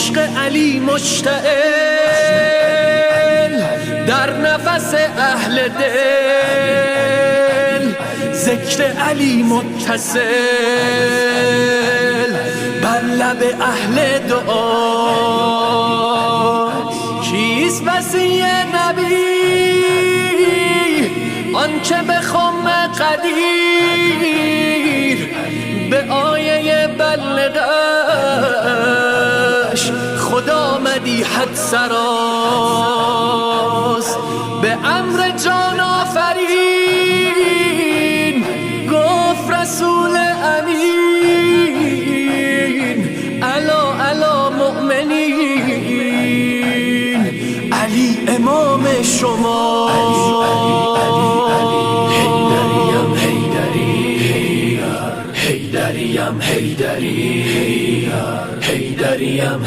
عشق علی مشتعل در نفس اهل دل، ذکر علی متصل بر لب اهل دعا. کیست وصی نبی آن که به خم قدیر به آیه بلغش خدا مدیحت سراست، به امر جان آفرین گفت رسول امین. الا الا مؤمنین علی امام شما. حیدریم حیدری، حیدریم